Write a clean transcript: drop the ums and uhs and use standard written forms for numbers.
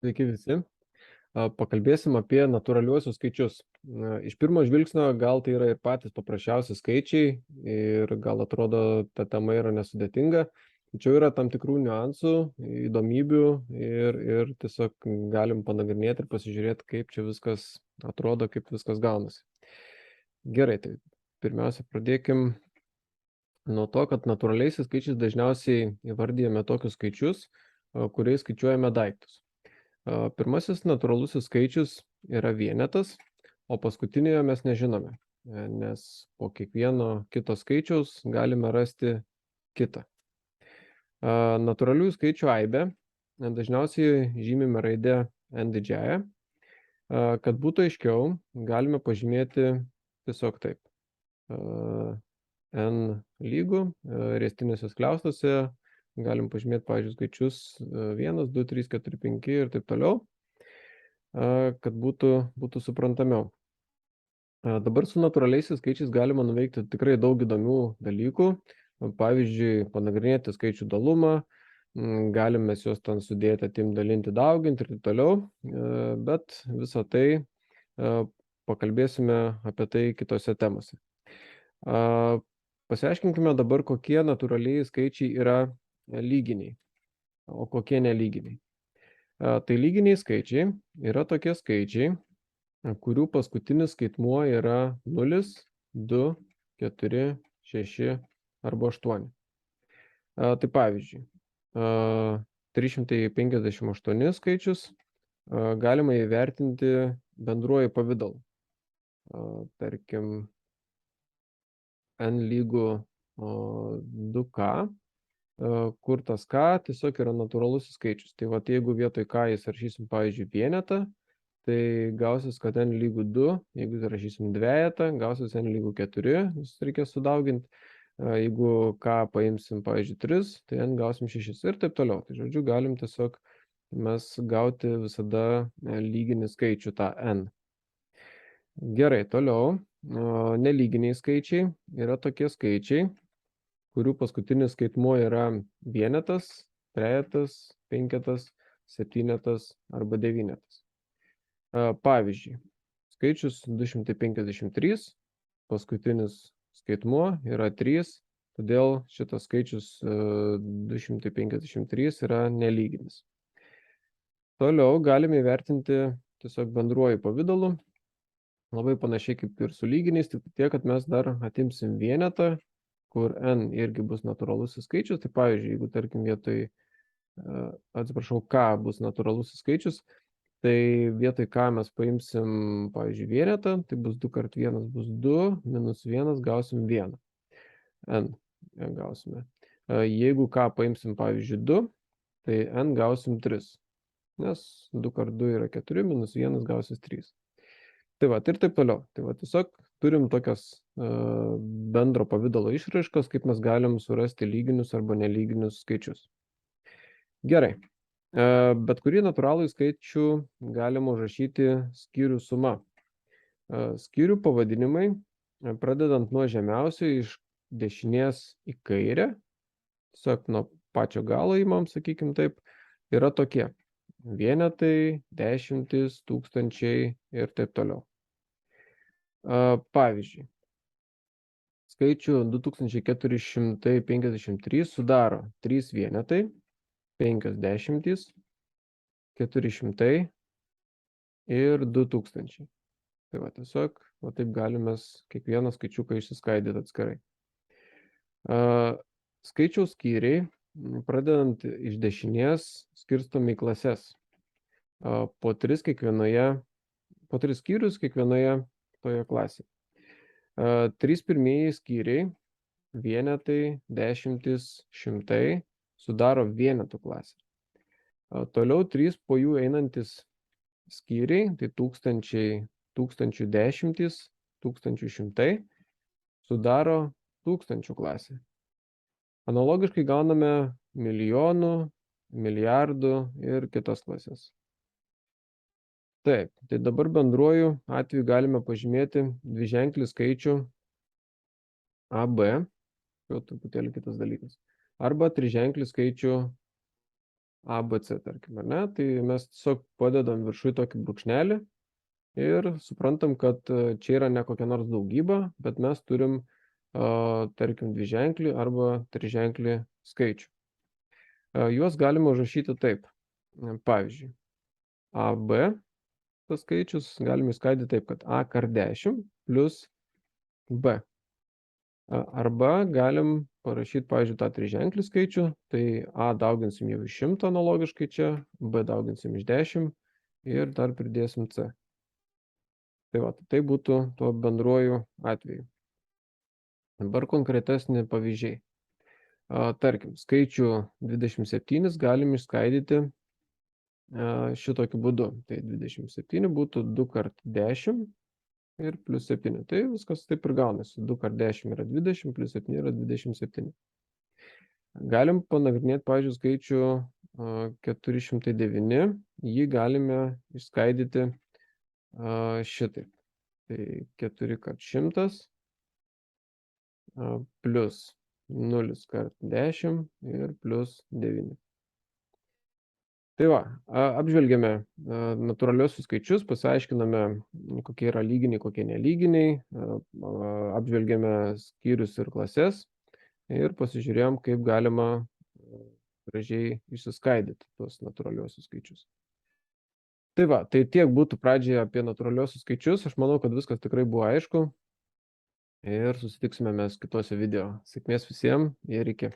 Sveiki visi. Pakalbėsim apie natūraliuosius skaičius. Iš pirmo žvilgsnio gal tai yra ir patys paprasčiausi skaičiai ir gal atrodo ta tema yra nesudėtinga, tačiau yra tam tikrų niuansų, įdomybių ir tiesiog galim panagrinėti ir pasižiūrėti, kaip čia viskas atrodo, kaip viskas gaunasi. Gerai, tai pirmiausia pradėkim nuo to, kad natūraliaisiais skaičiais dažniausiai įvardyjame tokius skaičius, kuriais skaičiuojame daiktus. Pirmasis natūralusis skaičius yra vienetas, o paskutiniojo mes nežinome, nes po kiekvieno kito skaičiaus galime rasti kitą. Natūraliųjų skaičių aibę dažniausiai žymime raidę n didžiąją. Kad būtų aiškiau, galime pažymėti tiesiog taip. N lygų riestinėse skliaustuose galim pažymėti, pavyzdžiui, skaičius 1, 2, 3, 4, 5 ir taip toliau, kad būtų suprantamiau. Dabar su natūraliaisiais skaičiais galima nuveikti tikrai daug įdomių dalykų. Pavyzdžiui, panagrinėti skaičių dalumą, galim mes juos ten sudėti, atimt, dalinti, dauginti ir taip toliau, bet visą tai pakalbėsime apie tai kitose temose. Pasiaiškinkime dabar, kokie natūraliai skaičiai yra lyginiai, o kokie nelyginiai. Tai lyginiai skaičiai yra tokie skaičiai, kurių paskutinis skaitmuo yra 0, 2, 4, 6 arba 8. Tai pavyzdžiui, 358 skaičius galima įvertinti bendruoju pavidalu. Tarkim, n lygų 2k, kur tas k tiesiog yra natūralusis skaičius. Tai vat, jeigu vietoj k jis rašysim, pavyzdžiui, vienetą, tai gausis, kad n lygų 2, jeigu rašysim dvejetą, gausis n lygų 4, vis reikės sudauginti. Jeigu k paimsim, pavyzdžiui, 3, tai n gausim 6 ir taip toliau. Tai žodžiu, galim tiesiog mes gauti visada lyginį skaičių, tą n. Gerai, toliau. Nelyginiai skaičiai yra tokie skaičiai, kurių paskutinis skaitmuo yra vienetas, trejetas, penketas, septynetas arba devynetas. Pavyzdžiui, skaičius 253, paskutinis skaitmuo yra 3, todėl šitas skaičius 253 yra nelyginis. Toliau galime įvertinti tiesiog bendruoju pavidalu, labai panašiai kaip ir su lyginiais, tik tiek, kad mes dar atimsim vienetą, kur n irgi bus natūralusis skaičius. Tai pavyzdžiui, jeigu tarkim vietoj, k bus natūralusis skaičius, tai vietoj k mes paimsim, pavyzdžiui, vienetą, tai bus 2 kart 1 bus 2, minus 1 gausim 1. N gausime. Jeigu k paimsim, pavyzdžiui, 2, tai n gausim 3, nes 2 kart 2 yra 4, minus 1 gausis 3. Tai va, ir taip toliau. Tai va, tiesiog turim tokias bendro pavidalo išraiškos, kaip mes galim surasti lyginius arba nelyginius skaičius. Gerai. Bet kurį natūralų skaičių galima užrašyti skyrių suma. Skyrių pavadinimai, pradedant nuo žemiausio iš dešinės į kairę, tiesiog nuo pačio galo įmam, sakykim taip, yra tokie. Vienetai, dešimtis, tūkstančiai ir taip toliau. Pavyzdžiui, skaičių 2453 sudaro 3 vienetai, 5 dešimtys, 400 ir 2000. Tai va, tiesiog, va taip galime kiekvieną skaičiuką išsiskaidyti atskirai. Skaičiaus skyriai, pradedant iš dešinės, skirstomi į klases. Po 3 skyrius kiekvienoje toje klasėje. 3 pirmieji skyriai, vienetai, dešimtis, šimtai, sudaro vienetų klasę. Toliau 3 po jų einantis skyriai, tai tūkstančiai, tūkstančių dešimtis, tūkstančių šimtai, sudaro tūkstančių klasę. Analogiškai gauname milijonų, milijardų ir kitas klasės. Taip, tai dabar bendruoju atveju galime pažymėti dviženklį skaičių AB, jau truputėlį kitas dalykas, arba triženklį skaičių A, B, C, tarkim, ar ne? Tai mes tiesiog padedam viršui tokį brūkšnelį ir suprantam, kad čia yra ne kokia nors daugyba, bet mes turim, tarkim, dviženklį arba triženklį skaičių. Juos galima užrašyti taip. Pavyzdžiui, AB tas skaičius galime išskaidyti taip, kad A kart 10 plus B. Arba galim parašyti, pavyzdžiui, tą triženklį skaičių, tai A dauginsim jau iš 100 analogiškai čia, B dauginsim iš 10 ir dar pridėsim C. Tai va, tai būtų tuo bendruoju atveju. Dabar konkretesni pavyzdžiai. Tarkim, skaičių 27 galim išskaidyti šitokiu būdu. Tai 27 būtų 2 kart 10 ir plus 7. Tai viskas taip ir gaunasi. 2 kart 10 yra 20, plus 7 yra 27. Galim panagrinėti, pavyzdžiui, skaičių 409. Jį galime išskaidyti šitaip. Tai 4 kart 100 plus 0 kart 10 ir plus 9. Tai va, apžvelgėme natūraliuosius skaičius, pasiaiškiname, kokie yra lyginiai, kokie nelyginiai, apžvelgėme skyrius ir klases ir pasižiūrėjom, kaip galima gražiai išsiskaidyti tuos natūraliuosius skaičius. Tai va, tai tiek būtų pradžioje apie natūraliuosius skaičius. Aš manau, kad viskas tikrai buvo aišku ir susitiksime mes kitose video. Sėkmės visiems ir iki.